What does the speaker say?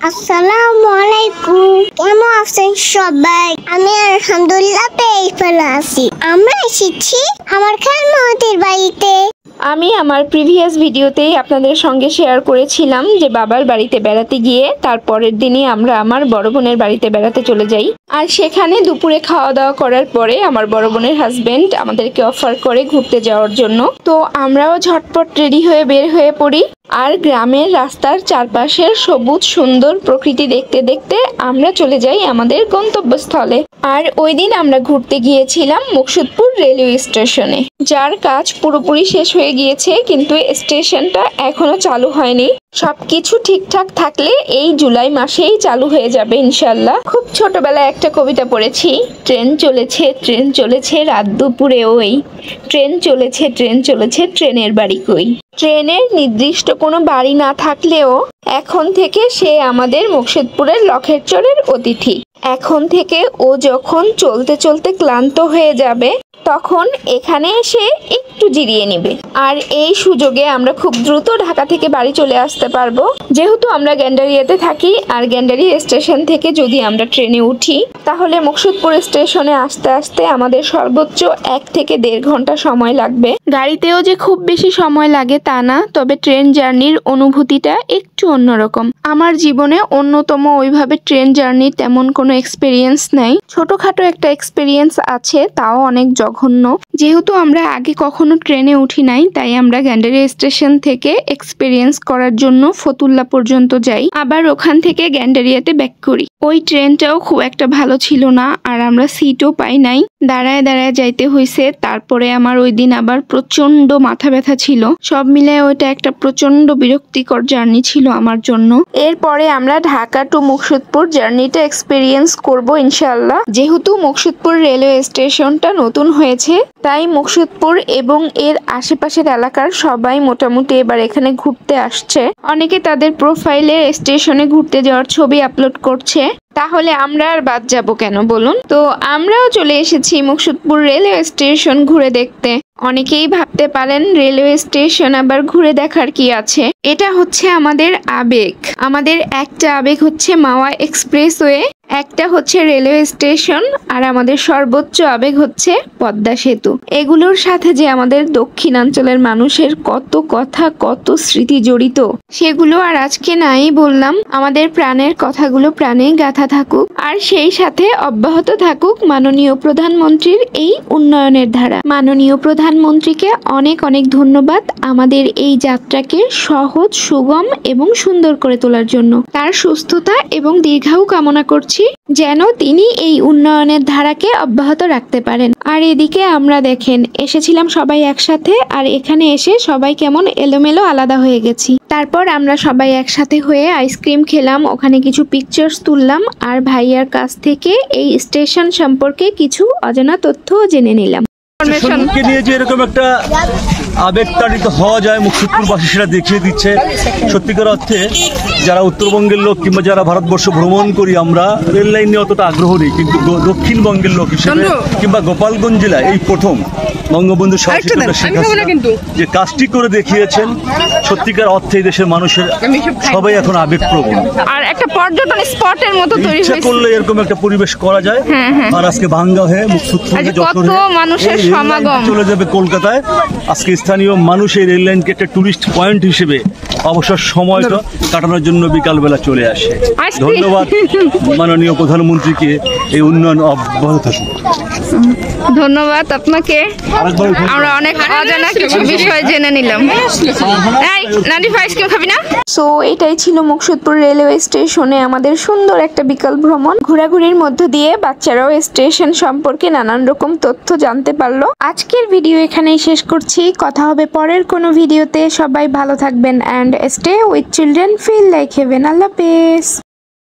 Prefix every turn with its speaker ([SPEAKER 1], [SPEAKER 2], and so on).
[SPEAKER 1] আসসালামু আলাইকুম। কেমন আছেন সবাই? আমি আলহামদুলিল্লাহ বেশ ভালো আছি। আমরা এসেছি আমার খালামণির বাড়িতে।
[SPEAKER 2] আমি আমার প্রিভিয়াস ভিডিওতেই আপনাদের সঙ্গে শেয়ার করেছিলাম যে বাবার বাড়িতে বেড়াতে গিয়ে তারপরের দিনই আমরা আমার বড় বোনের বাড়িতে বেড়াতে চলে যাই। আর সেখানে দুপুরে খাওয়া দাওয়া করার পরে আমার বড় বোনের হাজবেন্ড আমাদেরকে অফার করে ঘুরতে যাওয়ার জন্য। তো আমরাও ঝটপট রেডি হয়ে বের হয়ে পড়ি। আর গ্রামের রাস্তার চারপাশের সবুজ সুন্দর প্রকৃতি দেখতে দেখতে আমরা চলে যাই আমাদের গন্তব্যস্থলে। আর ওই দিন আমরা ঘুরতে গিয়েছিলাম মুকসুদপুর রেলওয়ে স্টেশনে, যার কাজ পুরোপুরি শেষ হয়ে গিয়েছে, কিন্তু স্টেশনটা এখনো চালু হয়নি। সবকিছু ঠিকঠাক থাকলে এই জুলাই মাসেই চালু হয়ে যাবে ইনশাল্লাহ। খুব ছোটবেলায় একটা কবিতা পড়েছি, ট্রেন চলেছে রাত দুপুরে ওই, ট্রেন চলেছে ট্রেনের বাড়ি কই। ট্রেনের নির্দিষ্ট কোনো বাড়ি না থাকলেও এখন থেকে সে আমাদের মুকসুদপুরের লখেরচরের অতিথি। এখন থেকে ও যখন চলতে চলতে ক্লান্ত হয়ে যাবে তখন এখানে এসে একটু জিরিয়ে নেবে। আর এই সুযোগে আমরা খুব দ্রুত ঢাকা থেকে বাড়ি চলে আসতে পারবো, যেহেতু আমরা গ্যান্ডারিয়াতে থাকি। আর গ্যান্ডারিয়া স্টেশন থেকে যদি আমরা ট্রেনে উঠি তাহলে মুকসুদপুর স্টেশনে আসতে আসতে আমাদের সর্বোচ্চ 1 থেকে 1.5 ঘন্টা সময় লাগবে। গাড়িতেও যে খুব বেশি সময় লাগে তা না, তবে ট্রেন জার্নির অনুভূতিটা একটু অন্যরকম। আমার জীবনে অন্যতম ওইভাবে ট্রেন জার্নির তেমন কোনো এক্সপিরিয়েন্স নাই। ছোটখাটো একটা এক্সপিরিয়েন্স আছে, তাও অনেক জঘন্য। যেহেতু আমরা আগে কখনো ট্রেনে উঠি নাই, তাই আমরা গ্যান্ডারিয়া স্টেশন থেকে এক্সপিরিয়েন্স করার জন্য ফতুল্লা পর্যন্ত যাই, আবার ওখান থেকে গ্যান্ডারিয়াতে ব্যাক করি। ওই ট্রেনটাও খুব একটা ভালো ছিল না, আর আমরা সিটও পাই নাই, দাঁড়ায় দাঁড়ায় যাইতে হয়েছে। তারপরে আমার ওই দিন আবার প্রচন্ড মাথা ব্যথা ছিল। সব মিলে ওইটা একটা প্রচন্ড বিরক্তিকর জার্নি ছিল আমার জন্য। এরপরে আমরা ঢাকা টু মুকসুদপুর জার্নিটা এক্সপিরিয়েন্স করব ইনশাআল্লাহ। যেহেতু মুকসুদপুর রেলওয়ে স্টেশনটা নতুন হয়েছে, তাই মুকসুদপুর এবং এর আশেপাশের এলাকার সবাই মোটামুটি এবার এখানে ঘুরতে আসছে। অনেকে তাদের প্রোফাইলে স্টেশনে ঘুরতে যাওয়ার ছবি আপলোড করছে। তাহলে আমরা আর বাদ যাব কেন বলুন? তো আমরাও চলে এসেছি মুকসুদপুর রেলওয়ে স্টেশন ঘুরে দেখতে। অনেকেই ভাবতে পারেন রেলওয়ে স্টেশন আবার ঘুরে দেখার কি আছে। এটা হচ্ছে আমাদের আবেগ। আমাদের একটা আবেগ হচ্ছে মাওয়া এক্সপ্রেসওয়ে, একটা হচ্ছে রেলওয়ে স্টেশন, আর আমাদের সর্বোচ্চ আবেগ হচ্ছে পদ্মা সেতু। এগুলোর সাথে যে আমাদের দক্ষিণাঞ্চলের মানুষের কত কথা, কত স্মৃতি জড়িত, সেগুলো আর আজকে নাই বললাম। আমাদের প্রাণের কথাগুলো প্রাণে গাথা থাকুক, আর সেই সাথে অব্যাহত থাকুক মাননীয় প্রধানমন্ত্রীর এই উন্নয়নের ধারা। মাননীয় প্রধানমন্ত্রীকে অনেক অনেক ধন্যবাদ আমাদের এই যাত্রাকে সহজ, সুগম এবং সুন্দর করে তোলার জন্য। তার সুস্থতা এবং দীর্ঘায়ু কামনা করছি, যেন তিনি এই উন্নয়নের ধারাকে অব্যাহত রাখতে পারেন। আর এদিকে আমরা দেখেন এসেছিলাম সবাই একসাথে, আর এখানে এসে সবাই কেমন এলোমেলো আলাদা হয়ে গেছি। তারপর আমরা সবাই একসাথে হয়ে আইসক্রিম খেলাম, ওখানে কিছু পিকচার্স তুললাম, আর ভাইয়ার কাছ থেকে এই স্টেশন সম্পর্কে কিছু অজানা তথ্য জেনে নিলাম।
[SPEAKER 3] স্টেশনকে নিয়ে যে এরকম একটা আবেগতাড়িত হওয়া যায় মুকসুদপুরবাসী, সেটা দেখিয়ে দিচ্ছে। সত্যিকার অর্থে যারা উত্তরবঙ্গের লোক কিংবা যারা ভারতবর্ষ ভ্রমণ করি, আমরা রেল লাইন নিয়ে অতটা আগ্রহ নেই, কিন্তু দক্ষিণবঙ্গের লোক হিসেবে কিংবা গোপালগঞ্জ জেলায় এই প্রথম বঙ্গবন্ধু শেখ হাসিনা যে কাজটি করে দেখিয়েছেন, সত্যিকার অর্থে দেশের মানুষের সবাই এখন আবেগপ্রবণ। আর একটা পর্যটন স্পটের মতো তৈরি হয়েছে, করলে এরকম একটা পরিবেশ করা যায়। আর আজকে ভাঙ্গা হয়ে মুকসুদপুরে যত মানুষের সমাগম চলে যাবে কলকাতায়। আজকে স্থানীয় মানুষ এই রেল লাইনকে একটা টুরিস্ট পয়েন্ট হিসেবে অবসর সময়টা কাটানোর জন্য বিকালবেলা চলে আসে। ধন্যবাদ মাননীয় প্রধানমন্ত্রীকে, এই উন্নয়ন অব্যাহত থাকুক।
[SPEAKER 2] ধন্যবাদ আপনাকে। আমরা অনেক অজানা কিছু বিষয় জেনে নিলাম। সো এটাই ছিল মুকসুদপুর রেলওয়ে স্টেশনে আমাদের সুন্দর একটা বিকাল ভ্রমণ। ঘোরাঘুরির মধ্য দিয়ে বাচ্চারাও স্টেশন সম্পর্কে নানান রকম তথ্য জানতে পারলো। আজকের ভিডিও এখানেই শেষ করছি। কথা হবে পরের কোনো ভিডিওতে। সবাই ভালো থাকবেন, and stay with children, feel like heaven. আল্লাহ হাফেজ।